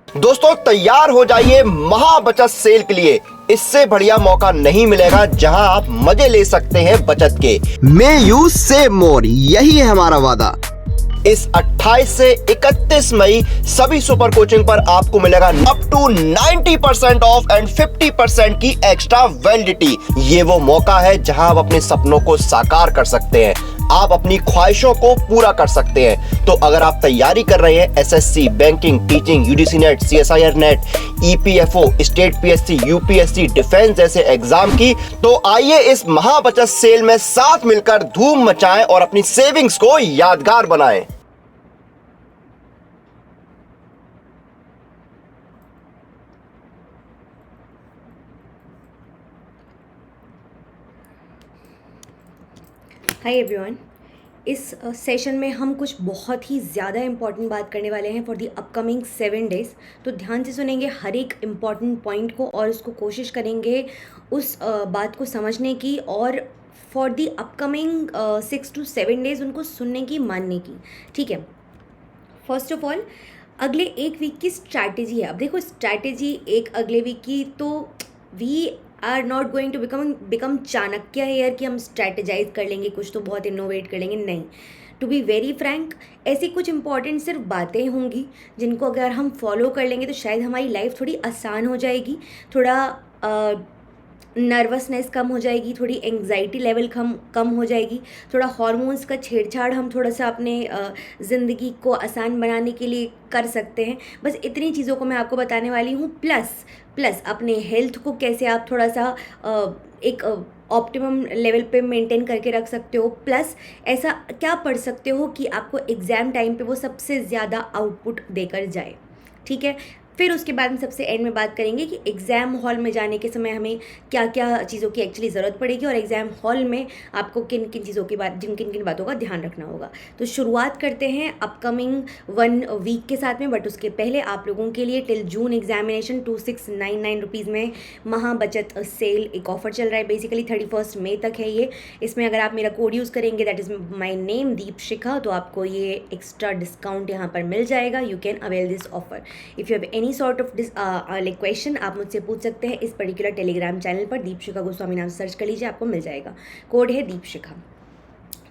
दोस्तों तैयार हो जाइए महा बचत सेल के लिए। इससे बढ़िया मौका नहीं मिलेगा जहां आप मजे ले सकते हैं बचत के। मे यू सेव मोर, यही है हमारा वादा। इस 28 से 31 मई सभी सुपर कोचिंग पर आपको मिलेगा अप टू 90% ऑफ एंड 50% की एक्स्ट्रा वैलिडिटी। ये वो मौका है जहां आप अपने सपनों को साकार कर सकते हैं, आप अपनी ख्वाहिशों को पूरा कर सकते हैं। तो अगर आप तैयारी कर रहे हैं SSC, banking, teaching, UGC net, CSIR net, EPFO, state PSC, UPSC, defence जैसे एग्जाम की, तो आइए इस महा बचत सेल में साथ मिलकर धूम मचाएं और अपनी सेविंग्स को यादगार बनाएं। Hi everyone. इस सेशन में हम कुछ बहुत ही ज़्यादा इम्पॉर्टेंट बात करने वाले हैं फॉर द अपकमिंग 7 डेज़। तो ध्यान से सुनेंगे हर एक इम्पॉर्टेंट पॉइंट को और उसको कोशिश करेंगे उस बात को समझने की और for the upcoming 6 to 7 days उनको सुनने की, मानने की। ठीक है। फर्स्ट ऑफ ऑल, अगले एक वीक की स्ट्रैटेजी है। अब देखो, स्ट्रैटेजी एक अगले वीक की, तो we are not going to become Chanakya here कि हम स्ट्रैटेजाइज कर लेंगे, कुछ तो बहुत इनोवेट कर लेंगे। नहीं, टू बी वेरी फ्रैंक, ऐसी कुछ इंपॉर्टेंट सिर्फ बातें होंगी जिनको अगर हम फॉलो कर लेंगे तो शायद हमारी लाइफ थोड़ी आसान हो जाएगी, थोड़ा नर्वसनेस कम हो जाएगी, थोड़ी एंग्जाइटी लेवल कम हो जाएगी, थोड़ा हॉर्मोन्स का छेड़छाड़ हम थोड़ा सा अपने ज़िंदगी को आसान बनाने के लिए कर सकते हैं। बस इतनी चीज़ों को मैं आपको बताने वाली हूँ। प्लस अपने हेल्थ को कैसे आप थोड़ा सा एक ऑप्टिमम लेवल पे मेंटेन करके रख सकते हो। प्लस ऐसा क्या पढ़ सकते हो कि आपको एग्ज़ाम टाइम पे वो सबसे ज़्यादा आउटपुट देकर जाए। ठीक है। फिर उसके बाद हम सबसे एंड में बात करेंगे कि एग्ज़ाम हॉल में जाने के समय हमें क्या क्या चीज़ों की एक्चुअली ज़रूरत पड़ेगी और एग्ज़ाम हॉल में आपको किन किन चीज़ों की किन किन बातों का ध्यान रखना होगा। तो शुरुआत करते हैं अपकमिंग 1 वीक के साथ में। बट उसके पहले आप लोगों के लिए टिल जून एग्जामिनेशन 2699 रुपीज़ में महा बचत सेल एक ऑफर चल रहा है। बेसिकली 31 मई तक है ये। इसमें अगर आप मेरा कोड यूज़ करेंगे, that is my name Deepshikha, तो आपको ये एक्स्ट्रा डिस्काउंट यहाँ पर मिल जाएगा। You can avail this offer. If you have any sort of like question, आप मुझसे पूछ सकते हैं इस पर्टिकुलर टेलीग्राम चैनल पर। दीपशिखा गोस्वामी नाम से सर्च कर लीजिए, आपको मिल जाएगा। कोड है दीपशिखा।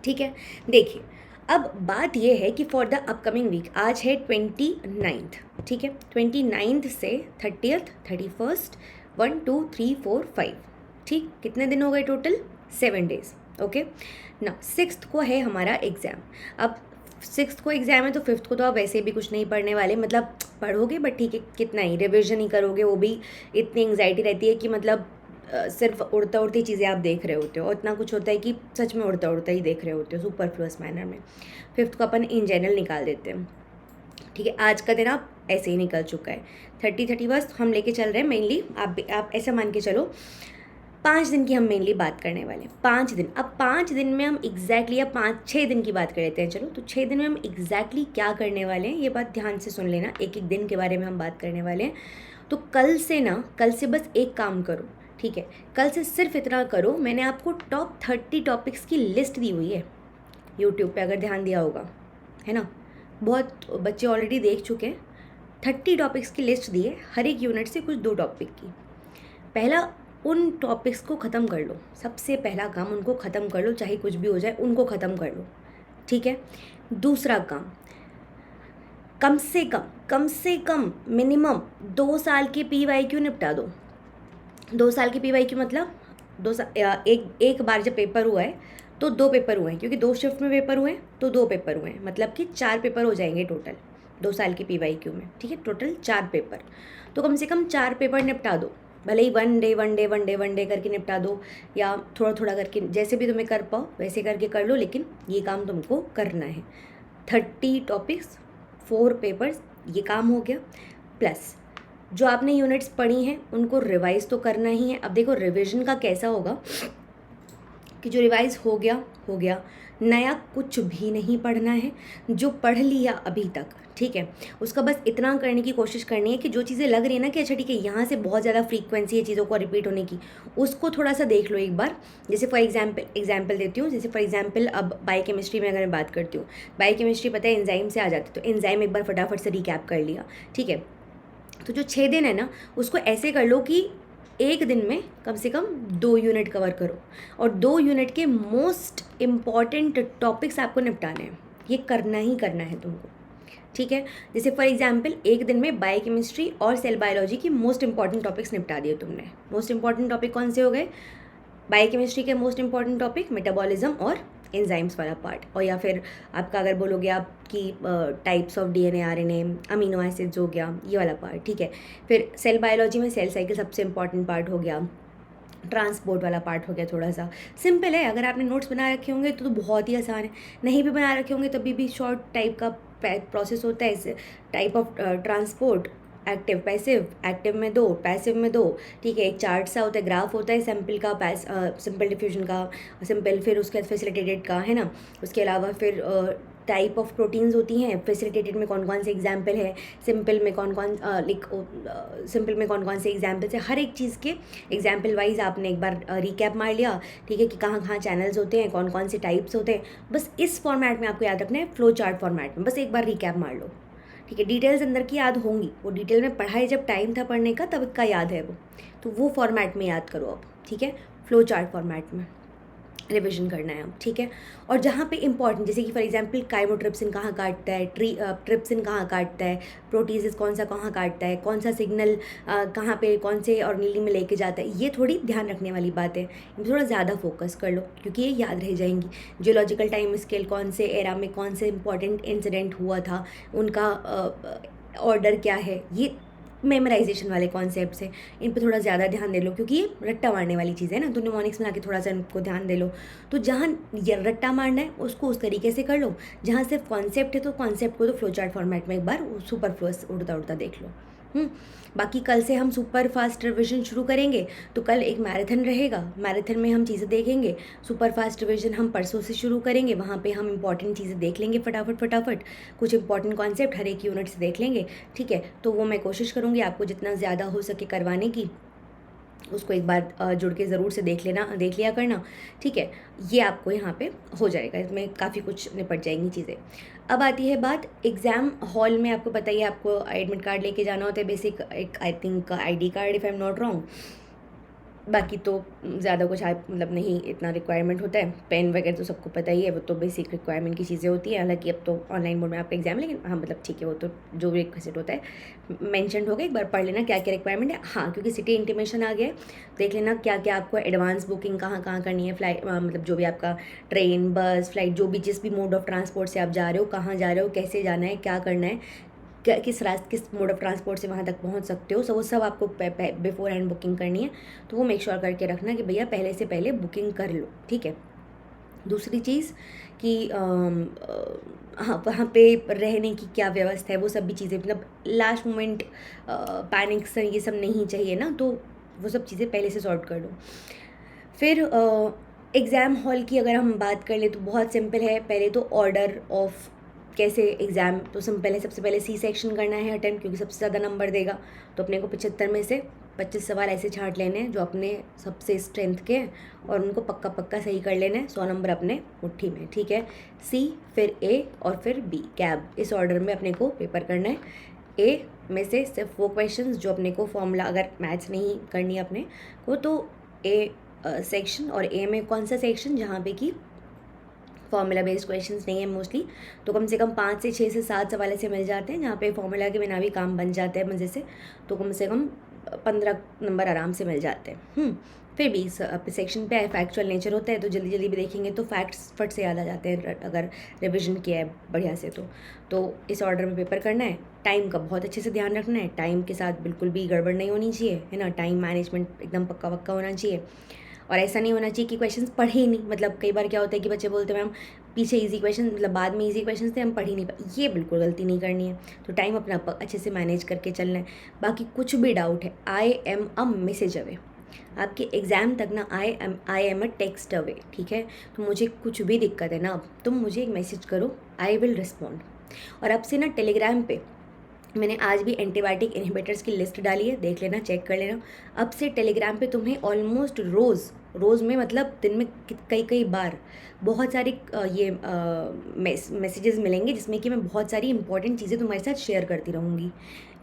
ठीक है। देखिए, अब बात यह है कि फॉर द अपकमिंग वीक, आज है 29th। ठीक है। 29th से 30th, 31st, 1 2 3 4 5, ठीक, कितने दिन हो गए टोटल? 7 डेज़। ओके ना। 6th को है हमारा एग्ज़ाम। अब 6th को एग्ज़ाम है तो 5th को तो आप वैसे भी कुछ नहीं पढ़ने वाले, मतलब पढ़ोगे बट ठीक है, कितना ही रिविजन ही करोगे। वो भी इतनी एंग्जाइटी रहती है कि मतलब सिर्फ उड़ता उड़ती चीज़ें आप देख रहे होते हो और इतना कुछ होता है कि सच में उड़ता उड़ता ही देख रहे होते हो, सुपरफ्लुअस मैनर में। 5th को अपन इन जनरल निकाल देते हैं। ठीक है। आज का दिन आप ऐसे ही निकल चुका है। 31st हम लेके चल रहे हैं मेनली। आप ऐसा मान के चलो 5 दिन की हम मेनली बात करने वाले हैं। 5 दिन। अब 5 दिन में हम एग्जैक्टली, या 5-6 दिन की बात कर लेते हैं। चलो, तो 6 दिन में हम एग्जैक्टली क्या करने वाले हैं, ये बात ध्यान से सुन लेना। एक एक दिन के बारे में हम बात करने वाले हैं। तो कल से बस एक काम करो। ठीक है। कल से सिर्फ इतना करो, मैंने आपको टॉप 30 टॉपिक्स की लिस्ट दी हुई है यूट्यूब पे, अगर ध्यान दिया होगा, है ना। बहुत बच्चे ऑलरेडी देख चुके हैं। 30 टॉपिक्स की लिस्ट दी है, हर एक यूनिट से कुछ 2 टॉपिक की। पहला, उन टॉपिक्स को ख़त्म कर लो। सबसे पहला काम, उनको ख़त्म कर लो, चाहे कुछ भी हो जाए, उनको ख़त्म कर लो। ठीक है। दूसरा काम, कम से कम मिनिमम 2 साल के PYQ निपटा दो। 2 साल के PYQ मतलब एक बार जब पेपर हुआ है तो 2 पेपर हुए हैं, क्योंकि 2 शिफ्ट में पेपर हुए हैं तो 2 पेपर हुए हैं, मतलब कि 4 पेपर हो जाएंगे टोटल 2 साल के PYQ में। ठीक है। टोटल 4 पेपर, तो कम से कम 4 पेपर निपटा दो। भले ही वन डे करके निपटा दो, या थोड़ा थोड़ा करके, जैसे भी तुम्हें कर पाओ वैसे करके कर लो, लेकिन ये काम तुमको करना है। 30 टॉपिक्स, 4 पेपर्स, ये काम हो गया। प्लस जो आपने यूनिट्स पढ़ी हैं उनको रिवाइज़ तो करना ही है। अब देखो, रिवीजन का कैसा होगा कि जो रिवाइज़ हो गया, नया कुछ भी नहीं पढ़ना है। जो पढ़ लिया अभी तक, ठीक है, उसका बस इतना करने की कोशिश करनी है कि जो चीज़ें लग रही है ना कि अच्छा ठीक है, यहाँ से बहुत ज़्यादा फ्रीक्वेंसी है चीज़ों को रिपीट होने की, उसको थोड़ा सा देख लो एक बार। जैसे फॉर एग्जाम्पल देती हूँ। जैसे फॉर एग्जाम्पल अब बायोकेमिस्ट्री में अगर मैं बात करती हूँ, बायोकेमिस्ट्री पता है एंजाइम से आ जाती है, तो एंजाइम एक बार फटाफट से रिकैप कर लिया। ठीक है। तो जो 6 दिन है ना, उसको ऐसे कर लो कि एक दिन में कम से कम 2 यूनिट कवर करो, और 2 यूनिट के मोस्ट इम्पॉर्टेंट टॉपिक्स आपको निपटाने हैं। ये करना ही करना है तुमको, ठीक है। जैसे फॉर एग्जांपल एक दिन में बायोकेमिस्ट्री और सेल बायोलॉजी की मोस्ट इंपॉर्टेंट टॉपिक्स निपटा दिए तुमने। मोस्ट इंपॉर्टेंट टॉपिक कौन से हो गए? बायोकेमिस्ट्री के मोस्ट इंपॉर्टेंट टॉपिक मेटाबॉलिज्म और एंजाइम्स वाला पार्ट, और या फिर आपका अगर बोलोगे आपकी types of DNA RNA amino acids हो गया, ये वाला पार्ट, ठीक है। फिर सेल बायोलॉजी में सेल साइकिल सबसे इंपॉर्टेंट पार्ट हो गया, ट्रांसपोर्ट वाला पार्ट हो गया। थोड़ा सा सिंपल है, अगर आपने नोट्स बना रखे होंगे तो बहुत ही आसान है, नहीं भी बना रखे होंगे तभी भी शॉर्ट टाइप का प्रोसेस होता है। इस type of transport active passive, active में 2 पैसिव में 2, ठीक है। एक चार्ट सा होता है, ग्राफ होता है सैम्पल का, सिंपल डिफ्यूजन का, सिंपल, फिर उसके बाद फैसिलिटेटेड का, है ना। उसके अलावा फिर टाइप ऑफ प्रोटीन्स होती हैं, फैसिलिटेटेड में कौन कौन से एग्जाम्पल है, सिंपल में कौन कौन सिंपल में कौन कौन से एग्जाम्पल्स है, हर एक चीज़ के एग्जाम्पल वाइज आपने एक बार रिकैप मार लिया, ठीक है, कि कहाँ कहाँ चैनल्स होते हैं, कौन कौन से टाइप्स होते हैं। बस इस फॉर्मेट में आपको याद रखना है, फ्लो चार्ट फॉर्मेट में, बस एक बार रिकैप मार लो, ठीक है। डिटेल्स अंदर की याद होंगी, वो डिटेल में पढ़ाई जब टाइम था पढ़ने का तब का याद है वो, तो वो फॉर्मेट में याद करो अब, ठीक है। फ्लो चार्ट फॉर्मेट में रिविजन करना है अब, ठीक है। और जहाँ पे इंपॉर्टेंट, जैसे कि फॉर एग्जांपल काइमोट्रिप्सिन कहाँ काटता है, ट्रिप्सिन कहाँ काटता है, प्रोटीजेस कौन सा कहाँ काटता है, कौन सा सिग्नल कहाँ पे कौन से ऑर्गेनेल में लेके जाता है, ये थोड़ी ध्यान रखने वाली बात है। थोड़ा ज़्यादा फोकस कर लो क्योंकि ये याद रह जाएंगी। जियोलॉजिकल टाइम स्केल कौन से एरा में कौन से इंपॉर्टेंट इंसिडेंट हुआ था, उनका ऑर्डर क्या है, ये मेमोराइजेशन वाले कॉन्सेप्ट्स हैं, इन पे थोड़ा ज़्यादा ध्यान दे लो क्योंकि ये रट्टा मारने वाली चीज़ है ना। तो निमोनिक्स में आके थोड़ा सा इनको ध्यान दे लो। तो जहाँ ये रट्टा मारना है उसको उस तरीके से कर लो, जहाँ सिर्फ कॉन्सेप्ट है तो कॉन्सेप्ट को तो फ्लो चार्ट फॉर्मेट में एक बार सुपर फ्लो उड़ता उड़ता देख लो। बाकी कल से हम सुपर फास्ट रिविजन शुरू करेंगे, तो कल एक मैराथन रहेगा, मैराथन में हम चीज़ें देखेंगे। सुपर फास्ट रिविजन हम परसों से शुरू करेंगे, वहाँ पे हम इंपॉर्टेंट चीज़ें देख लेंगे फटाफट, कुछ इंपॉर्टेंट कॉन्सेप्ट हर एक यूनिट से देख लेंगे, ठीक है। तो वो मैं कोशिश करूँगी आपको जितना ज़्यादा हो सके करवाने की, उसको एक बार जुड़ के ज़रूर से देख लिया करना, ठीक है। ये आपको यहाँ पे हो जाएगा, इसमें काफ़ी कुछ निपट जाएंगी चीज़ें। अब आती है बात एग्ज़ाम हॉल में, आपको पता ही है आपको एडमिट कार्ड लेके जाना होता है, बेसिक एक I think ID card if I am not wrong. बाकी तो ज़्यादा कुछ मतलब नहीं इतना रिक्वायरमेंट होता है। पेन वगैरह तो सबको पता ही है, वो तो बेसिक रिक्वायरमेंट की चीज़ें होती है। हालांकि अब तो ऑनलाइन मोड में आपका एग्जाम, लेकिन हाँ मतलब ठीक है, वो तो जो भी रिक्वेस्ट होता है मेंशन होगा, एक बार पढ़ लेना क्या क्या रिक्वायरमेंट है। हाँ, क्योंकि सिटी इंटीमेशन आ गया है, देख लेना क्या क्या आपको एडवांस बुकिंग कहाँ कहाँ करनी है, फ्लाइट मतलब जो भी आपका ट्रेन बस फ्लाइट जो भी जिस भी मोड ऑफ ट्रांसपोर्ट से आप जा रहे हो, कहाँ जा रहे हो, कैसे जाना है, क्या करना है, किस मोड ऑफ ट्रांसपोर्ट से वहाँ तक पहुँच सकते हो, वो सब आपको बिफोर हैंड बुकिंग करनी है। तो वो मेक श्योर करके रखना कि भैया पहले से पहले बुकिंग कर लो, ठीक है। दूसरी चीज़ कि हाँ, वहाँ पे रहने की क्या व्यवस्था है, वो सब भी चीज़ें, मतलब लास्ट मोमेंट पैनिक से ये सब नहीं चाहिए ना, तो वो सब चीज़ें पहले से सॉर्ट कर लो। फिर एग्ज़ाम हॉल की अगर हम बात कर ले तो बहुत सिंपल है। पहले तो ऑर्डर ऑफ कैसे एग्ज़ाम, तो सिंपल है, सबसे पहले सी सेक्शन करना है अटेम्प्ट, क्योंकि सबसे ज़्यादा नंबर देगा। तो अपने को 75 में से 25 सवाल ऐसे छांट लेने हैं जो अपने सबसे स्ट्रेंथ के हैं, और उनको पक्का सही कर लेना है। 100 नंबर अपने मुट्ठी में, ठीक है। सी, फिर ए और फिर बी, कैब, इस ऑर्डर में अपने को पेपर करना है। ए में से सिर्फ वो क्वेश्चंस जो अपने को फॉर्मूला, अगर मैथ्स नहीं करनी है अपने को, तो ए सेक्शन, और ए में कौन सा सेक्शन जहाँ पे कि फॉर्मूला बेस्ड क्वेश्चंस नहीं है मोस्टली, तो कम से कम 5 से 6 से 7 सवाल ऐसे मिल जाते हैं जहाँ पे फॉर्मूला के बिना भी काम बन जाता है मज़े से। तो कम से कम 15 नंबर आराम से मिल जाते हैं। फिर भी सेक्शन पे फैक्चुअल नेचर होता है, तो जल्दी भी देखेंगे तो फैक्ट्स फट से याद आ जाते हैं अगर रिविजन किया है बढ़िया से। तो इस ऑर्डर में पेपर करना है। टाइम का बहुत अच्छे से ध्यान रखना है, टाइम के साथ बिल्कुल भी गड़बड़ नहीं होनी चाहिए, है ना। टाइम मैनेजमेंट एकदम पक्का होना चाहिए, और ऐसा नहीं होना चाहिए कि क्वेश्चंस पढ़े ही नहीं। मतलब कई बार क्या होता है कि बच्चे बोलते हैं मैम पीछे इजी क्वेश्चन, मतलब बाद में इजी क्वेश्चंस थे हम पढ़ ही नहीं पाए, ये बिल्कुल गलती नहीं करनी है। तो टाइम अपना अच्छे से मैनेज करके चलना है। बाकी कुछ भी डाउट है, I am a message away, आपके एग्ज़ाम तक ना I am a text away, ठीक है। तो मुझे कुछ भी दिक्कत है ना, अब तुम मुझे एक मैसेज करो, आई विल रिस्पॉन्ड। और अब से ना टेलीग्राम पे मैंने आज भी एंटीबायोटिक इनहिबिटर्स की लिस्ट डाली है, देख लेना, चेक कर लेना। अब से टेलीग्राम पे तुम्हें ऑलमोस्ट रोज़ रोज़ में मतलब दिन में कई कई बार बहुत सारे ये मैसेजेस मिलेंगे जिसमें कि मैं बहुत सारी इंपॉर्टेंट चीज़ें तुम्हारे साथ शेयर करती रहूँगी,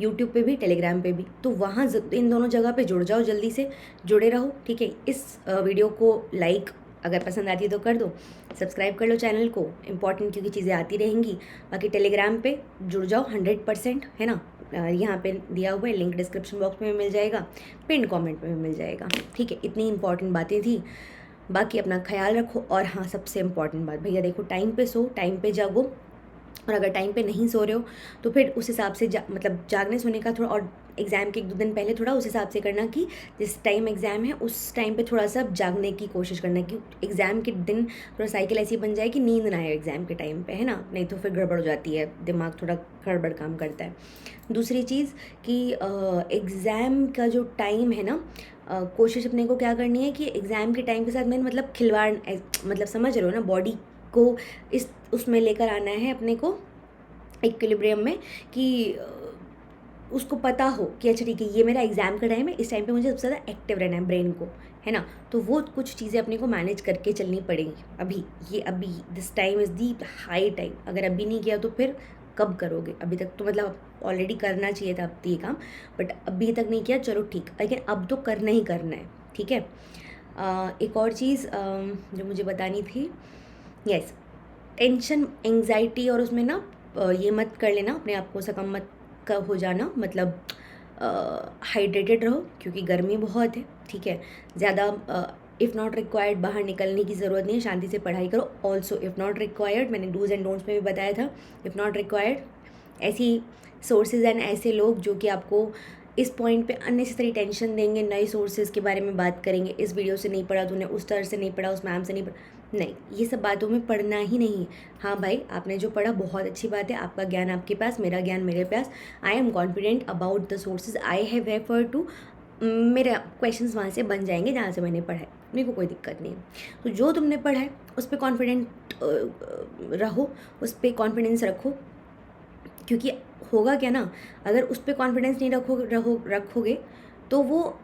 यूट्यूब पे भी, टेलीग्राम पे भी। तो वहाँ इन दोनों जगह पे जुड़ जाओ, जल्दी से जुड़े रहो, ठीक है। इस वीडियो को लाइक अगर पसंद आती है तो कर दो, सब्सक्राइब कर लो चैनल को, इंपॉर्टेंट क्योंकि चीज़ें आती रहेंगी। बाकी टेलीग्राम पे जुड़ जाओ 100%, है ना। यहाँ पे दिया हुआ है लिंक, डिस्क्रिप्शन बॉक्स में मिल जाएगा, पिन कमेंट में मिल जाएगा, ठीक है। इतनी इंपॉर्टेंट बातें थी। बाकी अपना ख्याल रखो। और हाँ, सबसे इम्पॉर्टेंट बात भैया देखो, टाइम पे सो, टाइम पे जागो। और अगर टाइम पे नहीं सो रहे हो तो फिर उस हिसाब से मतलब जागने सोने का थोड़ा, और एग्ज़ाम के 1-2 दिन पहले थोड़ा उस हिसाब से करना कि जिस टाइम एग्ज़ाम है उस टाइम पे थोड़ा सा जागने की कोशिश करना कि एग्ज़ाम के दिन थोड़ा साइकिल ऐसी बन जाए कि नींद ना आए एग्ज़ाम के टाइम पे, है ना। नहीं तो फिर गड़बड़ हो जाती है, दिमाग थोड़ा गड़बड़ काम करता है। दूसरी चीज़ कि एग्ज़ाम का जो टाइम है ना, कोशिश अपने को क्या करनी है कि एग्ज़ाम के टाइम के साथ मैंने मतलब खिलवाड़, मतलब समझ रहे हो ना, बॉडी को इस उसमें लेकर आना है अपने को इक्विलिब्रियम में, कि उसको पता हो कि अच्छा ठीक है, ये मेरा एग्ज़ाम का टाइम है, इस टाइम पे मुझे सबसे ज़्यादा एक्टिव रहना है ब्रेन को, है ना। तो वो कुछ चीज़ें अपने को मैनेज करके चलनी पड़ेंगी। अभी this time is the high time. अगर अभी नहीं किया तो फिर कब करोगे? अभी तक तो मतलब ऑलरेडी करना चाहिए था अब ये काम, बट अभी तक नहीं किया, चलो ठीक, लेकिन अब तो करना ही करना है, ठीक है। एक और चीज़ जो मुझे बतानी थी, यस, टेंशन, एंग्जाइटी, और उसमें ना ये मत कर लेना, अपने आप को सकम मत हो जाना, मतलब हाइड्रेटेड रहो क्योंकि गर्मी बहुत है, ठीक है। ज़्यादा इफ़ नॉट रिक्वायर्ड बाहर निकलने की ज़रूरत नहीं है, शांति से पढ़ाई करो। ऑल्सो इफ़ नॉट रिक्वायर्ड, मैंने डूज़ एंड डोंट्स में भी बताया था, इफ़ नॉट रिक्वायर्ड ऐसी सोर्सेज एंड ऐसे लोग जो कि आपको इस पॉइंट पे अननेसेसरी टेंशन देंगे, नए सोर्सेज के बारे में बात करेंगे, इस वीडियो से नहीं पढ़ा तूने, उस सर से नहीं पढ़ा, उस मैम से नहीं पढ़ा, नहीं, ये सब बातों में पढ़ना ही नहीं। हाँ भाई, आपने जो पढ़ा बहुत अच्छी बात है, आपका ज्ञान आपके पास, मेरा ज्ञान मेरे पास। I am confident about the sources I have refer to. मेरे क्वेश्चंस वहाँ से बन जाएंगे जहाँ से मैंने पढ़ा है, मेरे को कोई दिक्कत नहीं है। तो जो तुमने पढ़ा है उस पर कॉन्फिडेंट रहो, उस पर कॉन्फिडेंस रखो, क्योंकि होगा क्या ना, अगर उस पर कॉन्फिडेंस नहीं रखोगे तो वो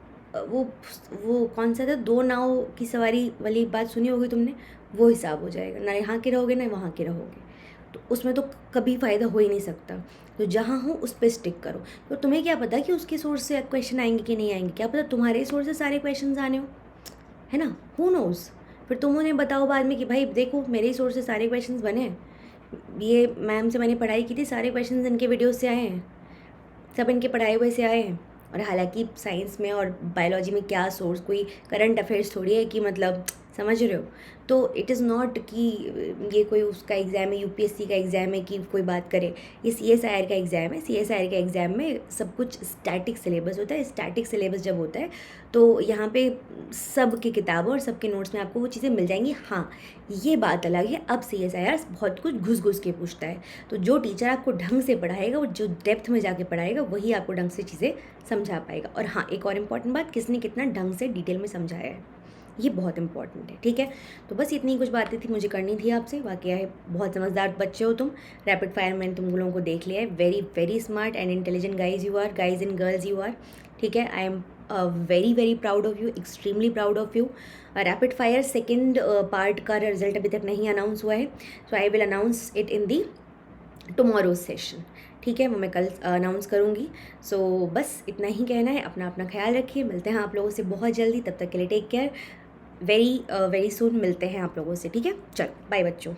कौन सा था, 2 नाव की सवारी वाली बात सुनी होगी तुमने, वो हिसाब हो जाएगा, ना यहाँ के रहोगे ना वहाँ के रहोगे, तो उसमें तो कभी फ़ायदा हो ही नहीं सकता। तो जहाँ हो उस पर स्टिक करो। तो तुम्हें क्या पता कि उसके सोर्स से क्वेश्चन आएंगे कि नहीं आएंगे, क्या पता तुम्हारे सोर्स से सारे क्वेश्चन आने हो, है ना, हु नोज़। फिर तुम उन्हें बताओ बाद में कि भाई देखो मेरे ही सोर्स से सारे क्वेश्चन बने हैं, ये मैम से मैंने पढ़ाई की थी, सारे क्वेश्चंस इनके वीडियोस से आए हैं, सब इनके पढ़ाए हुए से आए हैं। और हालांकि साइंस में और बायोलॉजी में क्या सोर्स, कोई करंट अफेयर्स थोड़ी है कि मतलब, समझ रहे हो। तो इट इज़ नॉट कि ये कोई उसका एग्ज़ाम है, यूपीएससी का एग्ज़ाम है कि कोई बात करे, ये सीएसआईआर का एग्ज़ाम है। सीएसआईआर के एग्ज़ाम में सब कुछ स्टैटिक सिलेबस होता है। स्टैटिक सिलेबस जब होता है तो यहाँ पे सब की किताबों और सबके नोट्स में आपको वो चीज़ें मिल जाएंगी। हाँ, ये बात अलग है, अब सीएसआईआर बहुत कुछ घुस के पूछता है, तो जो टीचर आपको ढंग से पढ़ाएगा, वो जो डेप्थ में जाके पढ़ाएगा, वही आपको ढंग से चीज़ें समझा पाएगा। और हाँ, एक और इम्पॉर्टेंट बात, किसने कितना ढंग से डिटेल में समझाया है, ये बहुत इंपॉर्टेंट है, ठीक है। तो बस इतनी कुछ बातें थी मुझे करनी थी आपसे। बाकी है, बहुत समझदार बच्चे हो तुम, रैपिड फायर मैंने तुम लोगों को देख लिया है, very very smart and intelligent guys you are, guys and girls you are, ठीक है। I am very very proud of you, extremely proud of you. Rapid fire second part का रिजल्ट अभी तक नहीं अनाउंस हुआ है, so I will announce it in the tomorrow's session, ठीक है, वो मैं कल अनाउंस करूँगी। सो बस इतना ही कहना है, अपना अपना ख्याल रखिए, मिलते हैं आप लोगों से बहुत जल्दी, तब तक के लिए take care, very very soon मिलते हैं आप लोगों से, ठीक है। चलो बाय बच्चों।